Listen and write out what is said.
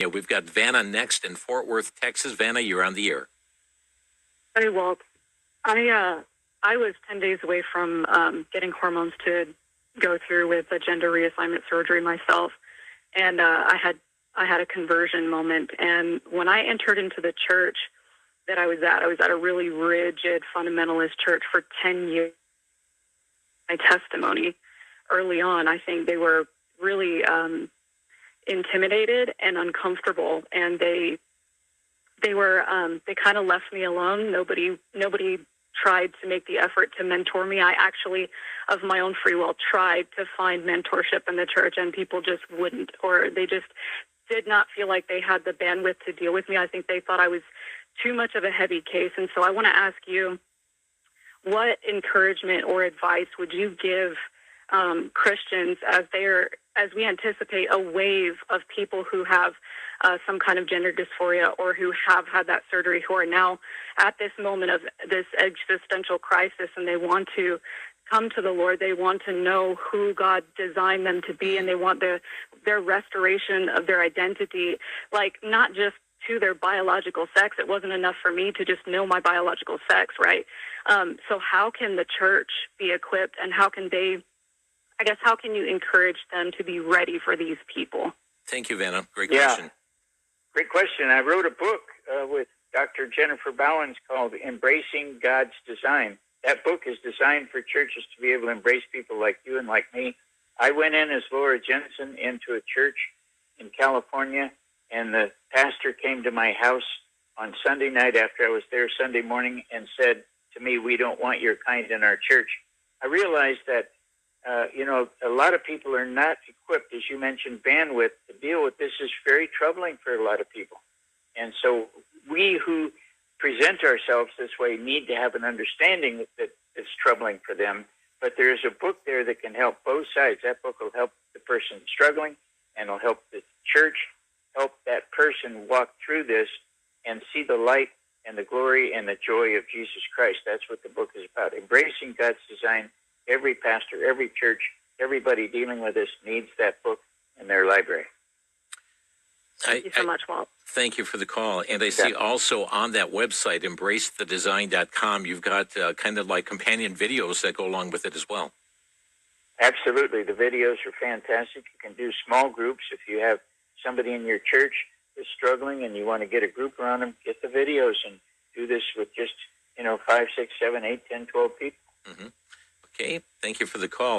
Yeah, we've got Vanna next in Fort Worth, Texas. Vanna, you're on the air. Hey, Walt. I was 10 days away from getting hormones to go through with a gender reassignment surgery myself, and I had a conversion moment. And when I entered into the church that I was at a really rigid fundamentalist church for 10 years. My testimony early on, I think they were really intimidated and uncomfortable, and they kind of left me alone. Nobody tried to make the effort to mentor me. I actually, of my own free will, tried to find mentorship in the church, and people just wouldn't, or they just did not feel like they had the bandwidth to deal with me. I think they thought I was too much of a heavy case. And so I want to ask you, what encouragement or advice would you give Christians as we anticipate a wave of people who have some kind of gender dysphoria or who have had that surgery, who are now at this moment of this existential crisis, and they want to come to the Lord. They want to know who God designed them to be, and they want their restoration of their identity, like not just to their biological sex. It wasn't enough for me to just know my biological sex, right? So how can the church be equipped, and how can you encourage them to be ready for these people? Thank you, Vanna. Great question. Great question. I wrote a book with Dr. Jennifer Bowens called Embracing God's Design. That book is designed for churches to be able to embrace people like you and like me. I went in as Laura Jensen into a church in California, and the pastor came to my house on Sunday night after I was there Sunday morning and said to me, "We don't want your kind in our church." I realized that, a lot of people are not equipped, as you mentioned, bandwidth to deal with this. Is very troubling for a lot of people. And so we who present ourselves this way need to have an understanding that it's troubling for them. But there's a book there that can help both sides. That book will help the person struggling, and will help the church help that person walk through this and see the light and the glory and the joy of Jesus Christ. That's what the book is about. Embracing God's Design. Every pastor, every church, everybody dealing with this needs that book in their library. Thank you so much, Walt. Thank you for the call. And I see also on that website, embracethedesign.com, you've got kind of like companion videos that go along with it as well. Absolutely. The videos are fantastic. You can do small groups. If you have somebody in your church who's struggling and you want to get a group around them, get the videos and do this with just, 5, 6, 7, 8, 10, 12 people. Mm-hmm. Okay. Thank you for the call.